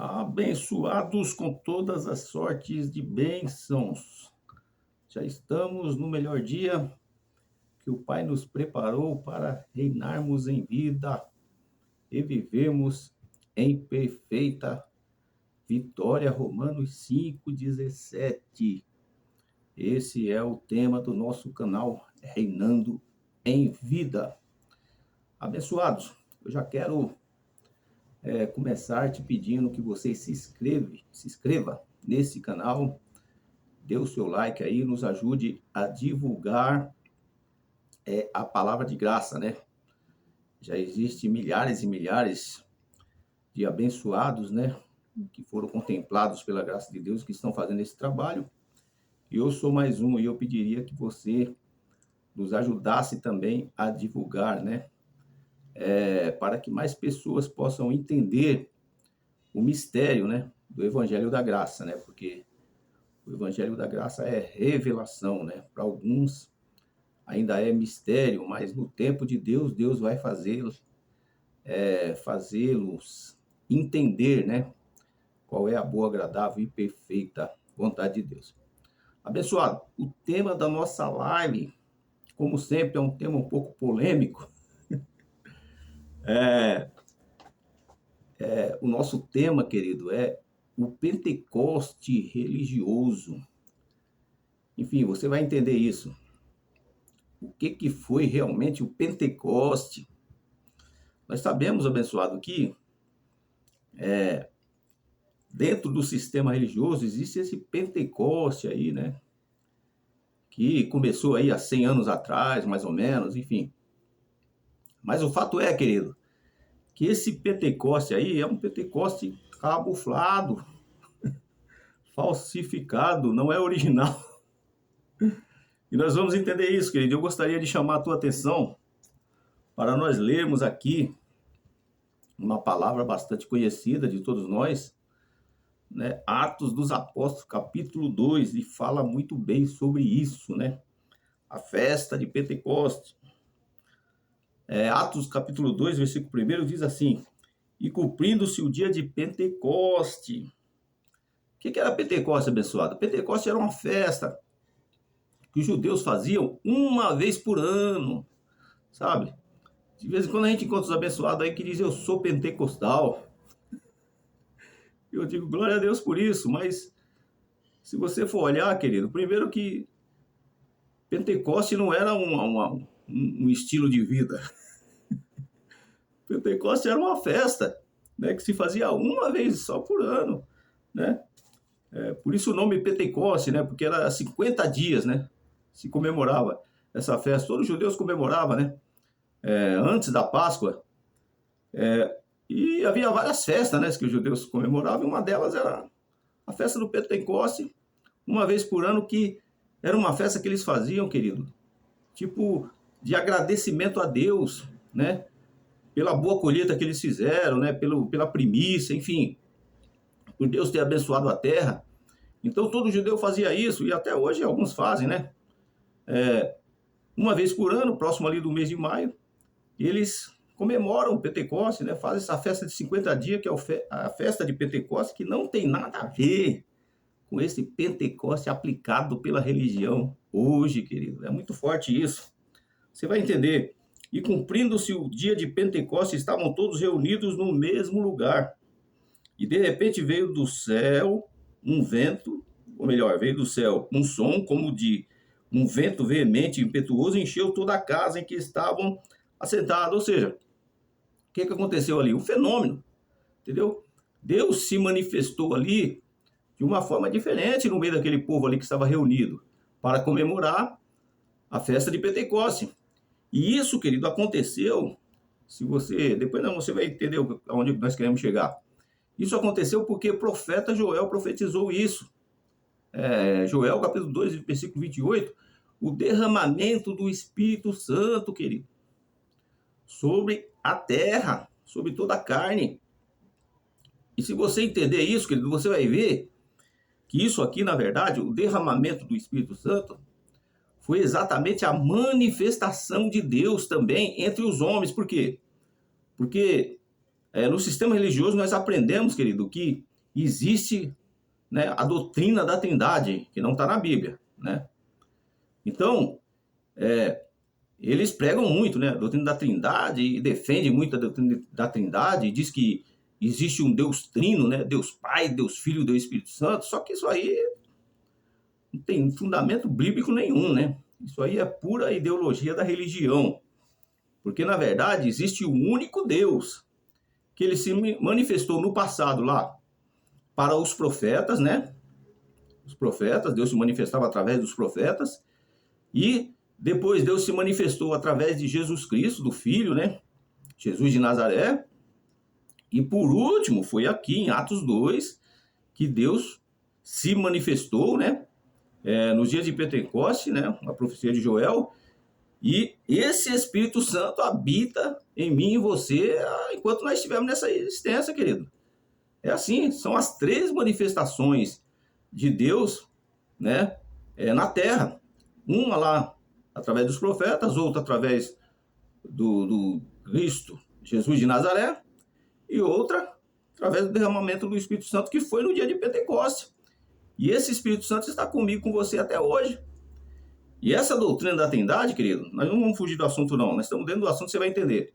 Abençoados com todas as sortes de bênçãos. Já estamos no melhor dia que o Pai nos preparou para reinarmos em vida e vivermos em perfeita vitória. Romanos 5:17. Esse é o tema do nosso canal, Reinando em Vida. Abençoados, eu já quero começar te pedindo que você se inscreva nesse canal, dê o seu like aí, nos ajude a divulgar a palavra de graça, né? Já existem milhares e milhares de abençoados, né? Que foram contemplados pela graça de Deus, que estão fazendo esse trabalho. E eu sou mais um, e eu pediria que você nos ajudasse também a divulgar, né? Para que mais pessoas possam entender o mistério, né, do Evangelho da Graça, né? Porque o Evangelho da Graça é revelação, né? Para alguns ainda é mistério, mas no tempo de Deus, Deus vai fazê-los entender, né? Qual é a boa, agradável e perfeita vontade de Deus. Abençoado, o tema da nossa live, como sempre, é um tema um pouco polêmico. O nosso tema, querido, é o Pentecoste religioso. Enfim, você vai entender isso. O que foi realmente o Pentecoste? Nós sabemos, abençoado, que dentro do sistema religioso existe esse Pentecoste aí, né? Que começou aí há 100 anos atrás, mais ou menos, enfim. Mas o fato é, querido, que esse Pentecoste aí é um Pentecoste camuflado, falsificado, não é original. E nós vamos entender isso, querido. Eu gostaria de chamar a tua atenção para nós lermos aqui uma palavra bastante conhecida de todos nós, né? Atos dos Apóstolos, capítulo 2, e fala muito bem sobre isso, né? A festa de Pentecostes. Atos, capítulo 2, versículo 1, diz assim: e cumprindo-se o dia de Pentecoste. O que era Pentecoste, abençoado? Pentecoste era uma festa que os judeus faziam uma vez por ano, sabe? De vez em quando a gente encontra os abençoados aí que dizem: eu sou pentecostal. Eu digo, glória a Deus por isso, mas se você for olhar, querido, primeiro que Pentecoste não era um estilo de vida. Pentecoste era uma festa, né, que se fazia uma vez só por ano, né? Por isso o nome Pentecoste, né? Porque era 50 dias, né? Se comemorava essa festa. Todos os judeus comemoravam, né? Antes da Páscoa. E havia várias festas, né? Que os judeus comemoravam. E uma delas era a festa do Pentecoste, uma vez por ano, que era uma festa que eles faziam, querido, tipo de agradecimento a Deus, né? Pela boa colheita que eles fizeram, né? Pela primícia, enfim, por Deus ter abençoado a terra. Então todo judeu fazia isso, e até hoje alguns fazem, né? Uma vez por ano, próximo ali do mês de maio, eles comemoram o Pentecoste, né? Fazem essa festa de 50 dias, que é a festa de Pentecoste, que não tem nada a ver com esse Pentecoste aplicado pela religião hoje, querido. É muito forte isso. Você vai entender. E cumprindo-se o dia de Pentecoste, estavam todos reunidos no mesmo lugar. E de repente veio do céu um vento, ou melhor, veio do céu um som como de um vento veemente, impetuoso, encheu toda a casa em que estavam assentados. Ou seja, o que aconteceu ali? Um fenômeno, entendeu? Deus se manifestou ali de uma forma diferente no meio daquele povo ali que estava reunido para comemorar a festa de Pentecoste. E isso, querido, aconteceu, se você, depois não, você vai entender aonde nós queremos chegar. Isso aconteceu porque o profeta Joel profetizou isso. Joel, capítulo 2, versículo 28, o derramamento do Espírito Santo, querido, sobre a terra, sobre toda a carne. E se você entender isso, querido, você vai ver que isso aqui, na verdade, o derramamento do Espírito Santo, foi exatamente a manifestação de Deus também entre os homens. Por quê? Porque no sistema religioso nós aprendemos, querido, que existe, né, a doutrina da Trindade, que não está na Bíblia, né? Então, eles pregam muito, né, a doutrina da Trindade, e defendem muito a doutrina da Trindade, e diz que existe um Deus trino, né, Deus Pai, Deus Filho, Deus Espírito Santo, só que isso aí não tem fundamento bíblico nenhum, né? Isso aí é pura ideologia da religião, porque na verdade existe o único Deus, que ele se manifestou no passado lá para os profetas, né? Os profetas, Deus se manifestava através dos profetas, e depois Deus se manifestou através de Jesus Cristo, do Filho, né? Jesus de Nazaré. E por último, foi aqui em Atos 2 que Deus se manifestou, né? Nos dias de Pentecostes, né? A profecia de Joel. E esse Espírito Santo habita em mim e você enquanto nós estivermos nessa existência, querido. É assim, são as 3 manifestações de Deus, né, na Terra. Uma lá através dos profetas, outra através do Cristo, Jesus de Nazaré, e outra através do derramamento do Espírito Santo, que foi no dia de Pentecostes. E esse Espírito Santo está comigo, com você até hoje. E essa doutrina da Trindade, querido, nós não vamos fugir do assunto não, nós estamos dentro do assunto, você vai entender.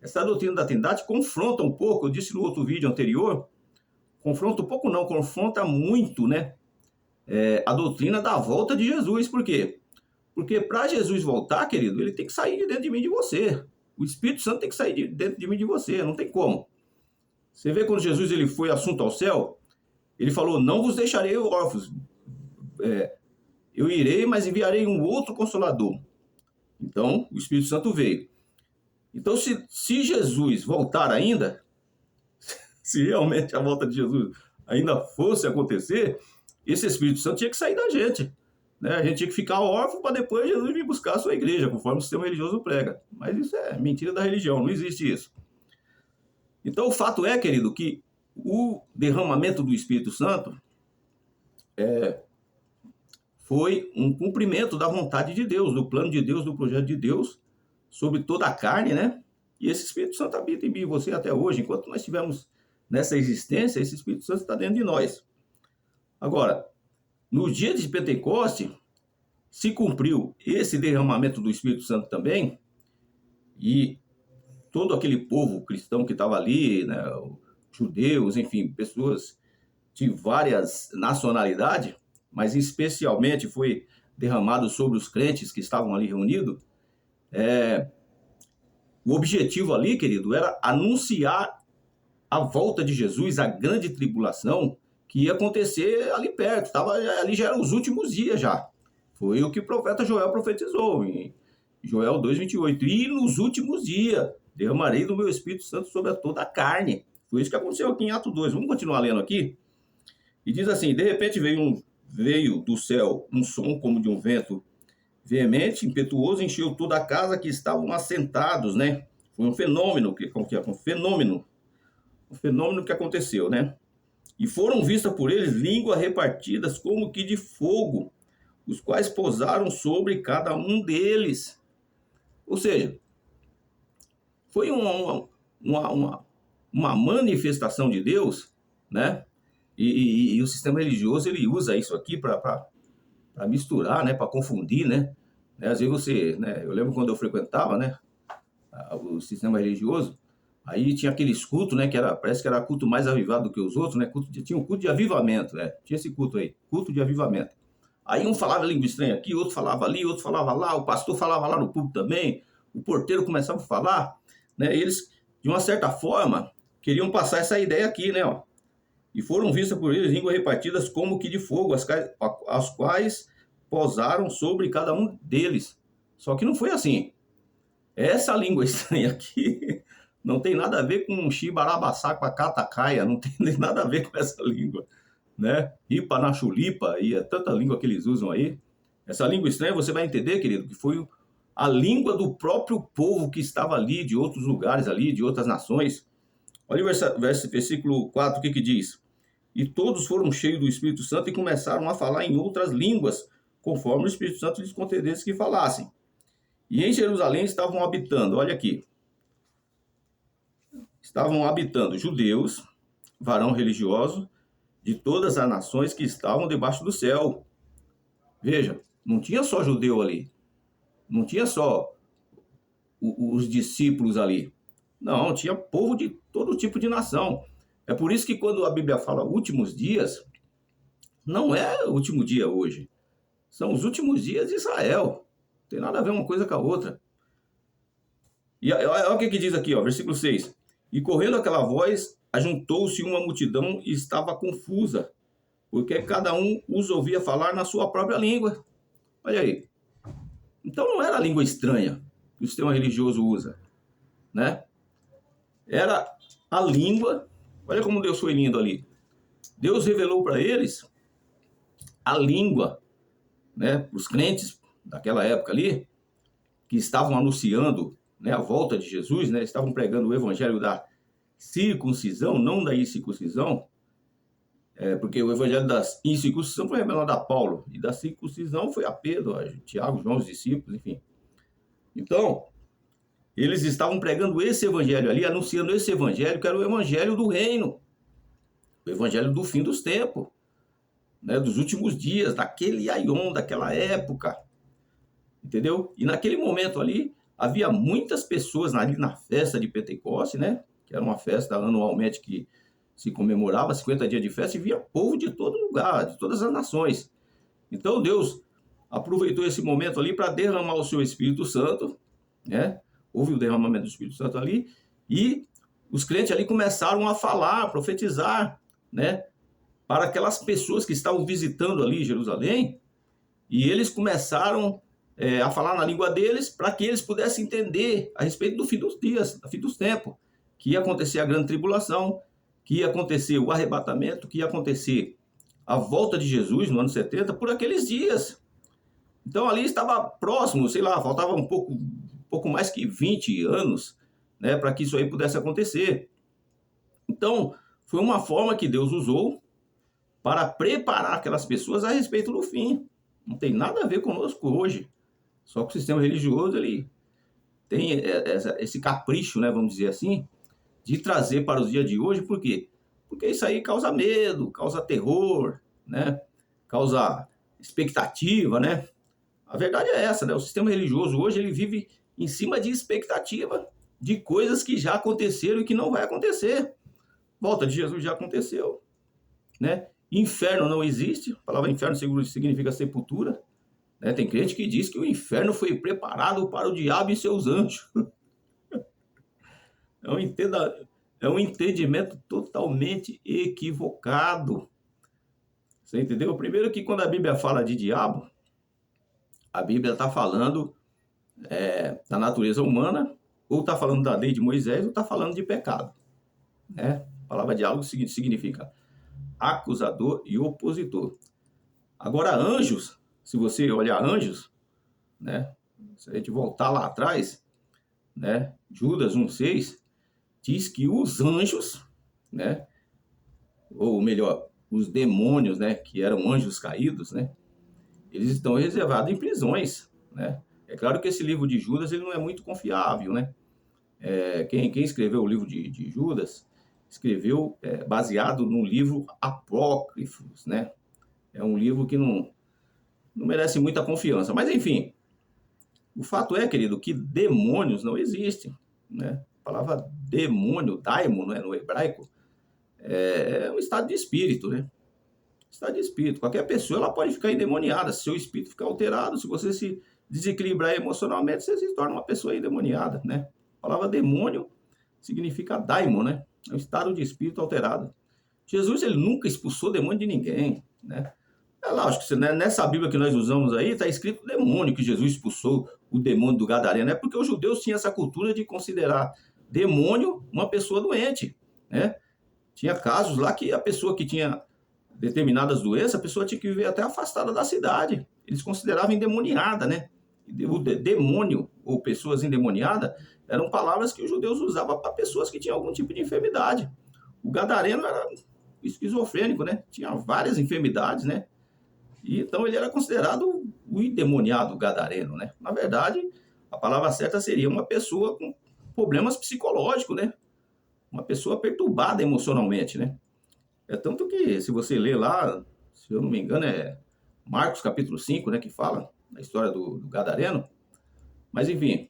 Essa doutrina da Trindade confronta um pouco, eu disse no outro vídeo anterior, confronta um pouco não, confronta muito, né, a doutrina da volta de Jesus. Por quê? Porque para Jesus voltar, querido, ele tem que sair de dentro de mim e de você. O Espírito Santo tem que sair de dentro de mim e de você, não tem como. Você vê quando Jesus ele foi assunto ao céu, ele falou, não vos deixarei órfãos, eu irei, mas enviarei um outro Consolador. Então, o Espírito Santo veio. Então, se Jesus voltar ainda, se realmente a volta de Jesus ainda fosse acontecer, esse Espírito Santo tinha que sair da gente. Né? A gente tinha que ficar órfão para depois Jesus vir buscar a sua igreja, conforme o sistema religioso prega. Mas isso é mentira da religião, não existe isso. Então, o fato é, querido, que o derramamento do Espírito Santo foi um cumprimento da vontade de Deus, do plano de Deus, do projeto de Deus, sobre toda a carne, né? E esse Espírito Santo habita em mim e você até hoje. Enquanto nós estivermos nessa existência, esse Espírito Santo está dentro de nós. Agora, no dia de Pentecostes, se cumpriu esse derramamento do Espírito Santo também, e todo aquele povo cristão que estava ali, né, judeus, enfim, pessoas de várias nacionalidades, mas especialmente foi derramado sobre os crentes que estavam ali reunidos. O objetivo ali, querido, era anunciar a volta de Jesus, a grande tribulação que ia acontecer ali perto. Ali já eram os últimos dias já. Foi o que o profeta Joel profetizou em Joel 2:28. E nos últimos dias derramarei do meu Espírito Santo sobre toda a carne. Foi isso que aconteceu aqui em Atos 2. Vamos continuar lendo aqui. E diz assim, de repente veio do céu um som como de um vento veemente, impetuoso, encheu toda a casa que estavam assentados, né? Foi um fenômeno um fenômeno que aconteceu, né? E foram vistas por eles línguas repartidas como que de fogo, os quais pousaram sobre cada um deles. Ou seja, foi uma manifestação de Deus, né? E o sistema religioso ele usa isso aqui para misturar, né? Para confundir, né? Às vezes você, né? Eu lembro quando eu frequentava, né? O sistema religioso, aí tinha aqueles cultos, né? Parece que era culto mais avivado do que os outros, né? Tinha um culto de avivamento, né? Tinha esse culto aí, culto de avivamento. Aí um falava língua estranha aqui, outro falava ali, outro falava lá, o pastor falava lá no púlpito também, o porteiro começava a falar, né? Eles, de uma certa forma, queriam passar essa ideia aqui, né? Ó. E foram vistas por eles línguas repartidas como que de fogo, as quais pousaram sobre cada um deles. Só que não foi assim. Essa língua estranha aqui não tem nada a ver com xibarabaçá, com a catacaia, não tem nada a ver com essa língua, né? Ripa na chulipa, e é tanta língua que eles usam aí. Essa língua estranha, você vai entender, querido, que foi a língua do próprio povo que estava ali, de outros lugares ali, de outras nações. Olha o versículo 4, o que diz? E todos foram cheios do Espírito Santo e começaram a falar em outras línguas, conforme o Espírito Santo lhes concedesse que falassem. E em Jerusalém estavam habitando, olha aqui, estavam habitando judeus, varão religioso, de todas as nações que estavam debaixo do céu. Veja, não tinha só judeu ali, não tinha só os discípulos ali. Não, tinha povo de todo tipo de nação. É por isso que quando a Bíblia fala últimos dias, não é o último dia hoje. São os últimos dias de Israel. Não tem nada a ver uma coisa com a outra. E olha o que diz aqui, ó, versículo 6. E correndo aquela voz, ajuntou-se uma multidão e estava confusa, porque cada um os ouvia falar na sua própria língua. Olha aí. Então não era a língua estranha que o sistema religioso usa, né? Era a língua. Olha como Deus foi lindo ali. Deus revelou para eles a língua, né? Os crentes daquela época ali, que estavam anunciando, né, a volta de Jesus, né? Estavam pregando o evangelho da circuncisão, não da incircuncisão, porque o evangelho da incircuncisão foi revelado a Paulo, e da circuncisão foi a Pedro, a Tiago, João, os discípulos, enfim. Então, eles estavam pregando esse evangelho ali, anunciando esse evangelho, que era o evangelho do reino, o evangelho do fim dos tempos, né, dos últimos dias, daquele aion, daquela época, entendeu? E naquele momento ali, havia muitas pessoas ali na festa de Pentecostes, né, que era uma festa anualmente que se comemorava 50 dias de festa, e via povo de todo lugar, de todas as nações. Então Deus aproveitou esse momento ali para derramar o seu Espírito Santo, né? Houve o derramamento do Espírito Santo ali, e os crentes ali começaram a falar, a profetizar, né? Para aquelas pessoas que estavam visitando ali Jerusalém, e eles começaram a falar na língua deles, para que eles pudessem entender a respeito do fim dos dias, do fim dos tempos, que ia acontecer a grande tribulação, que ia acontecer o arrebatamento, que ia acontecer a volta de Jesus no ano 70, por aqueles dias. Então ali estava próximo, sei lá, faltava um pouco mais que 20 anos, né, para que isso aí pudesse acontecer. Então, foi uma forma que Deus usou para preparar aquelas pessoas a respeito do fim. Não tem nada a ver conosco hoje. Só que o sistema religioso, ele tem esse capricho, né, vamos dizer assim, de trazer para os dias de hoje. Por quê? Porque isso aí causa medo, causa terror, né? Causa expectativa, né? A verdade é essa, né? O sistema religioso hoje, ele vive em cima de expectativa de coisas que já aconteceram e que não vai acontecer. Volta de Jesus já aconteceu, né? Inferno não existe. A palavra inferno significa sepultura, né? Tem crente que diz que o inferno foi preparado para o diabo e seus anjos. É um entendimento totalmente equivocado. Você entendeu? Primeiro que quando a Bíblia fala de diabo, a Bíblia está falando da natureza humana, ou está falando da lei de Moisés, ou está falando de pecado, né? A palavra diabo significa acusador e opositor. Agora, anjos, se você olhar anjos, né? Se a gente voltar lá atrás, né? Judas 1,6 diz que os anjos, né? Ou melhor, os demônios, né? Que eram anjos caídos, né? Eles estão reservados em prisões, né? É claro que esse livro de Judas, ele não é muito confiável, né? Quem escreveu o livro de Judas escreveu baseado no livro Apócrifos, né? É um livro que não merece muita confiança. Mas, enfim, o fato é, querido, que demônios não existem, né? A palavra demônio, daimon, né, no hebraico, é um estado de espírito, né? Estado de espírito. Qualquer pessoa ela pode ficar endemoniada, se seu espírito ficar alterado, se você se desequilibrar emocionalmente, você se torna uma pessoa endemoniada, né? A palavra demônio significa daimon, né? É um estado de espírito alterado. Jesus, ele nunca expulsou demônio de ninguém, né? É lógico que nessa Bíblia que nós usamos aí, está escrito demônio, que Jesus expulsou o demônio do Gadareno. É porque os judeus tinham essa cultura de considerar demônio uma pessoa doente, né? Tinha casos lá que a pessoa que tinha determinadas doenças, a pessoa tinha que viver até afastada da cidade. Eles consideravam endemoniada, né? O demônio ou pessoas endemoniadas eram palavras que os judeus usavam para pessoas que tinham algum tipo de enfermidade. O gadareno era esquizofrênico, né? Tinha várias enfermidades, né? E então ele era considerado o endemoniado gadareno, né? Na verdade, a palavra certa seria uma pessoa com problemas psicológicos, né? Uma pessoa perturbada emocionalmente, né? É tanto que, se você ler lá, se eu não me engano, é Marcos capítulo 5, né, que fala da história do Gadareno. Mas, enfim,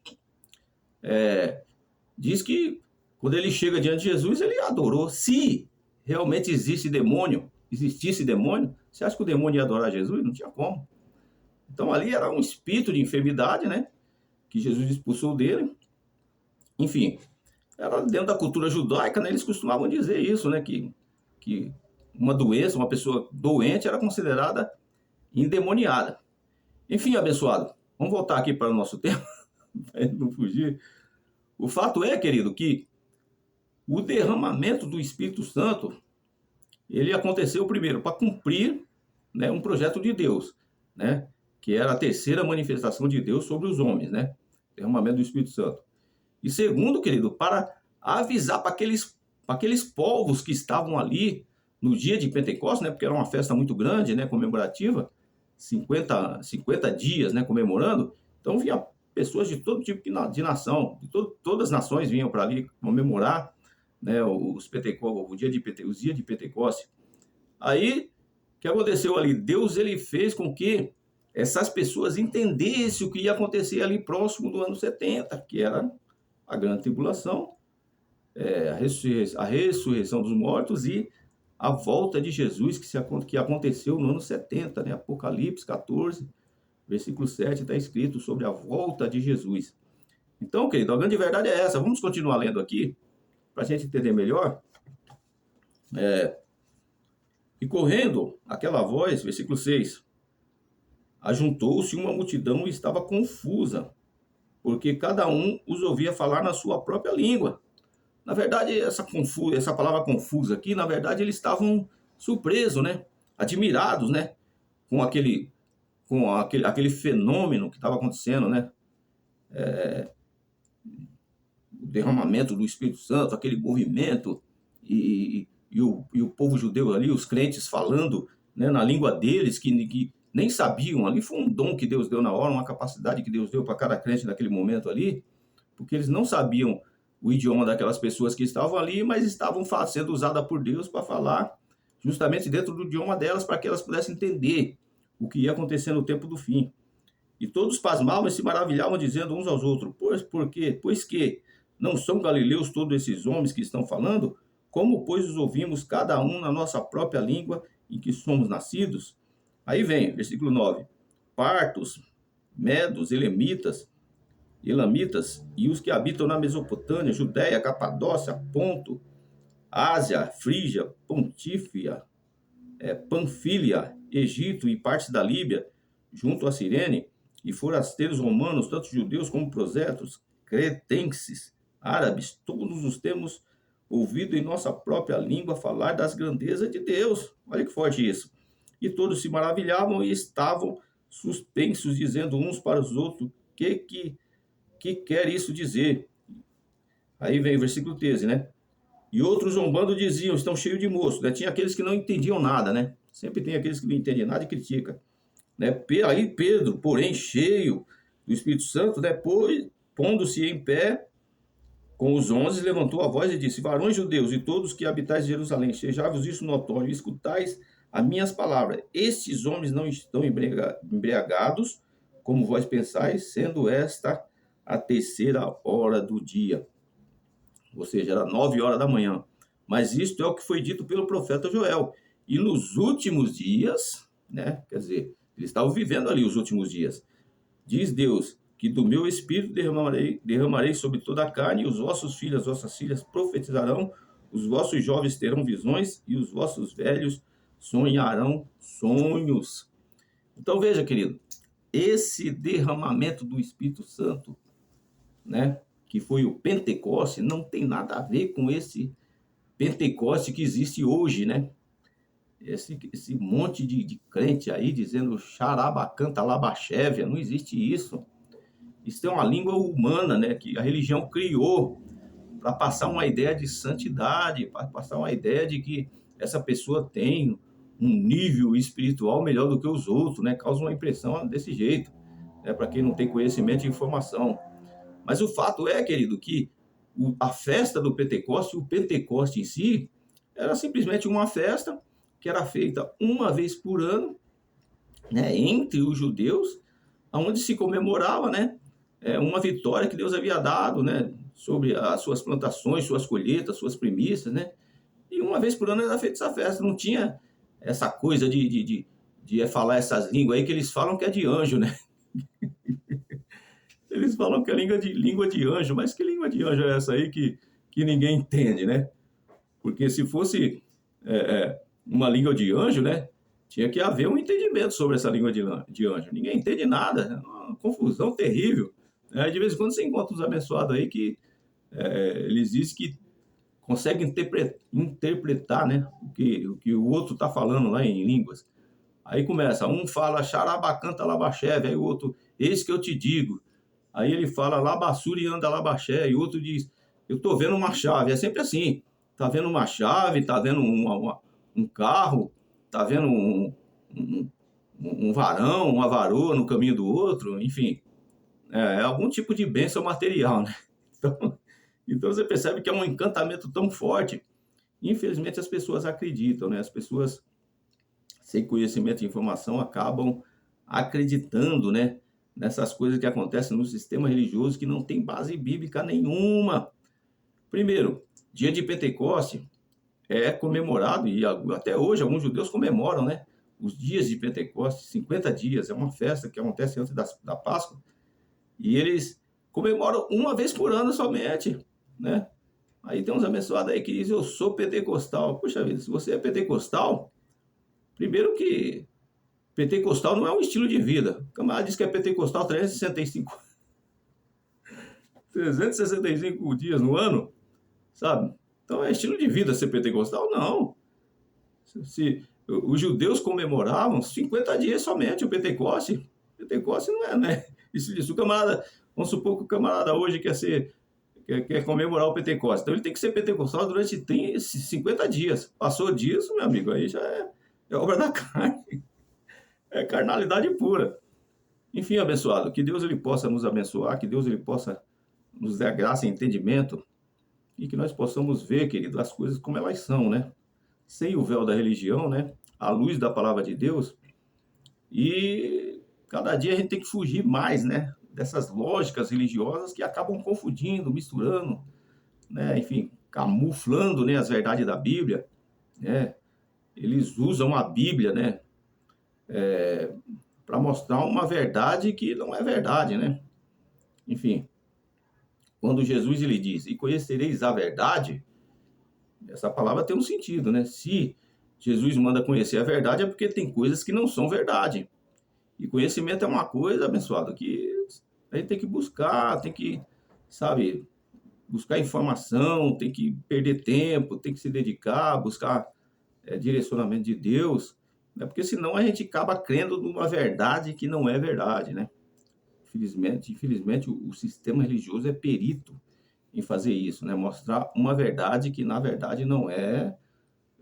diz que quando ele chega diante de Jesus, ele adorou. Se realmente existisse demônio, você acha que o demônio ia adorar Jesus? Não tinha como. Então, ali era um espírito de enfermidade, né, que Jesus expulsou dele. Enfim, era dentro da cultura judaica, né, eles costumavam dizer isso, né, que uma doença, uma pessoa doente era considerada endemoniada. Enfim, abençoado, vamos voltar aqui para o nosso tema, para não fugir. O fato é, querido, que o derramamento do Espírito Santo, ele aconteceu primeiro para cumprir, né, um projeto de Deus, né, que era a terceira manifestação de Deus sobre os homens, né, derramamento do Espírito Santo. E segundo, querido, para avisar para aqueles povos que estavam ali no dia de Pentecostes, né, porque era uma festa muito grande, né, comemorativa, 50 dias, né, comemorando. Então vinha pessoas de todo tipo de nação, todas as nações vinham para ali comemorar, né, os dias de Pentecostes. Aí, o que aconteceu ali? Deus, ele fez com que essas pessoas entendessem o que ia acontecer ali próximo do ano 70, que era a grande tribulação, a ressurreição dos mortos e a volta de Jesus, que aconteceu no ano 70, né? Apocalipse 14, versículo 7, está escrito sobre a volta de Jesus. Então, querido, a grande verdade é essa. Vamos continuar lendo aqui, para a gente entender melhor. E correndo aquela voz, versículo 6, ajuntou-se uma multidão e estava confusa, porque cada um os ouvia falar na sua própria língua. Na verdade, essa palavra confusa aqui, na verdade, eles estavam surpresos, né? Admirados, né? Com aquele fenômeno que estava acontecendo, né? O derramamento do Espírito Santo, aquele movimento, e o povo judeu ali, os crentes falando, né, na língua deles, que nem sabiam ali. Foi um dom que Deus deu na hora, uma capacidade que Deus deu para cada crente naquele momento ali, porque eles não sabiam o idioma daquelas pessoas que estavam ali, mas estavam sendo usadas por Deus para falar justamente dentro do idioma delas, para que elas pudessem entender o que ia acontecer no tempo do fim. E todos pasmavam e se maravilhavam, dizendo uns aos outros: Pois que não são galileus todos esses homens que estão falando? Como, pois, os ouvimos cada um na nossa própria língua em que somos nascidos? Aí vem, versículo 9: Partos, medos, elamitas e os que habitam na Mesopotâmia, Judéia, Capadócia, Ponto, Ásia, Frígia, Pontífia, Panfília, Egito e partes da Líbia, junto a Cirene, e forasteiros romanos, tanto judeus como prosélitos, cretenses, árabes, todos os temos ouvido em nossa própria língua falar das grandezas de Deus. Olha que forte isso. E todos se maravilhavam e estavam suspensos, dizendo uns para os outros: que quer isso dizer? Aí vem o versículo 13, né? E outros zombando diziam: estão cheios de moço, né? Tinha aqueles que não entendiam nada, né? Sempre tem aqueles que não entendem nada e criticam, né? Aí Pedro, porém, cheio do Espírito Santo, né? Pondo-se em pé com os 11, levantou a voz e disse: varões judeus e todos que habitais Jerusalém, sejai-vos isso notório, escutais as minhas palavras. Estes homens não estão embriagados, como vós pensais, sendo esta a terceira hora do dia. Ou seja, era 9 horas da manhã. Mas isto é o que foi dito pelo profeta Joel. E nos últimos dias, né? Quer dizer, eles estavam vivendo ali os últimos dias. Diz Deus que do meu espírito derramarei sobre toda a carne, e os vossos filhos, as vossas filhas profetizarão, os vossos jovens terão visões, e os vossos velhos sonharão sonhos. Então veja, querido, esse derramamento do Espírito Santo, né, que foi o Pentecoste, não tem nada a ver com esse Pentecoste que existe hoje, né? Esse monte de crente aí dizendo xarabacanta labaxévia, não existe isso. Isso é uma língua humana, né, que a religião criou para passar uma ideia de santidade, para passar uma ideia de que essa pessoa tem um nível espiritual melhor do que os outros, né? Causa uma impressão desse jeito, né, para quem não tem conhecimento e informação. Mas o fato é, querido, que a festa do Pentecoste, o Pentecoste em si, Era simplesmente uma festa que era feita uma vez por ano, né, entre os judeus, onde se comemorava, né, uma vitória que Deus havia dado, né, sobre as suas plantações, suas colheitas, suas primícias, né? E uma vez por ano era feita essa festa. Não tinha essa coisa de falar essas línguas aí que eles falam que é de anjo, né? Eles falam que é língua de anjo, mas que língua de anjo é essa aí que ninguém entende, né? Porque se fosse uma língua de anjo, né? Tinha que haver um entendimento sobre essa língua de anjo. Ninguém entende nada, é uma confusão terrível. De vez em quando você encontra uns abençoados aí que eles dizem que conseguem interpretar, né, o que o outro está falando lá em línguas. Aí começa, um fala xarabacanta labaxeve, aí o outro, eis que eu te digo. Aí ele fala labassuri anda labaxé, e o outro diz, eu tô vendo uma chave. É sempre assim, tá vendo uma chave, tá vendo um carro, tá vendo um varão, uma varoa no caminho do outro, enfim, é algum tipo de bênção material, né? Então você percebe que é um encantamento tão forte. Infelizmente as pessoas acreditam, né? As pessoas sem conhecimento e informação acabam acreditando, né, nessas coisas que acontecem no sistema religioso que não tem base bíblica nenhuma. Primeiro, dia de Pentecoste é comemorado, e até hoje alguns judeus comemoram, né, os dias de Pentecoste, 50 dias, é uma festa que acontece antes da Páscoa, e eles comemoram uma vez por ano somente, né? Aí tem uns abençoados aí que dizem, eu sou pentecostal. Puxa vida, se você é pentecostal, primeiro que pentecostal não é um estilo de vida. O camarada diz que é pentecostal 365 dias no ano, sabe? Então é estilo de vida ser pentecostal? Não. Os judeus comemoravam 50 dias somente o Pentecoste. Pentecoste não é, né? Isso o camarada, vamos supor que o camarada hoje quer comemorar o Pentecoste. Então ele tem que ser pentecostal durante 50 dias. Passou disso, meu amigo, aí já é obra da carne. É carnalidade pura. Enfim, abençoado, que Deus ele possa nos abençoar, que Deus ele possa nos dar graça e entendimento e que nós possamos ver, querido, as coisas como elas são, né? Sem o véu da religião, né? À luz da palavra de Deus. E cada dia a gente tem que fugir mais, né? Dessas lógicas religiosas que acabam confundindo, misturando, né? Enfim, camuflando, né, as verdades da Bíblia, né? Eles usam a Bíblia, né, para mostrar uma verdade que não é verdade, né? Enfim, quando Jesus ele diz, e conhecereis a verdade, essa palavra tem um sentido, né? Se Jesus manda conhecer a verdade, é porque tem coisas que não são verdade. E conhecimento é uma coisa, abençoado, que a gente tem que buscar, tem que, sabe, buscar informação, tem que perder tempo, tem que se dedicar, buscar direcionamento de Deus, né? Porque senão a gente acaba crendo numa verdade que não é verdade, né? Infelizmente o sistema religioso é perito em fazer isso, né? Mostrar uma verdade que na verdade não é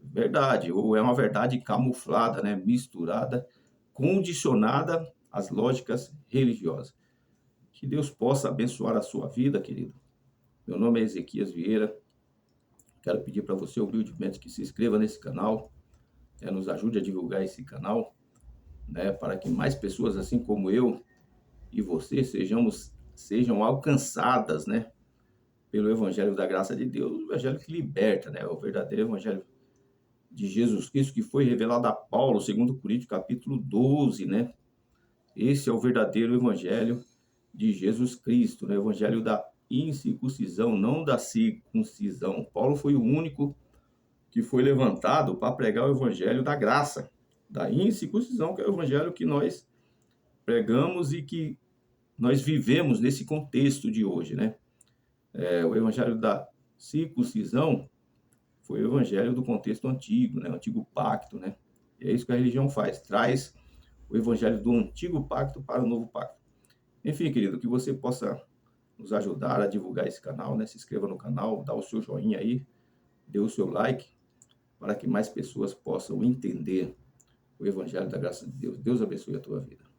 verdade, ou é uma verdade camuflada, né? Misturada, condicionada às lógicas religiosas. Que Deus possa abençoar a sua vida, querido. Meu nome é Ezequias Vieira. Quero pedir para você humildemente que se inscreva nesse canal, nos ajude a divulgar esse canal, né? Para que mais pessoas assim como eu e você sejam alcançadas, né, pelo Evangelho da graça de Deus, o Evangelho que liberta, né, o verdadeiro Evangelho de Jesus Cristo que foi revelado a Paulo, segundo Coríntios, capítulo 12, né? Esse é o verdadeiro Evangelho de Jesus Cristo, né? O Evangelho da incircuncisão, não da circuncisão. Paulo foi o único que foi levantado para pregar o Evangelho da graça, da incircuncisão, que é o Evangelho que nós pregamos e que nós vivemos nesse contexto de hoje, né? O evangelho da circuncisão foi o evangelho do contexto antigo, né? O antigo pacto, né? E é isso que a religião faz, traz o evangelho do antigo pacto para o novo pacto. Enfim, querido, que você possa nos ajudar a divulgar esse canal, né? Se inscreva no canal, dá o seu joinha aí, dê o seu like, para que mais pessoas possam entender o evangelho da graça de Deus. Deus abençoe a tua vida.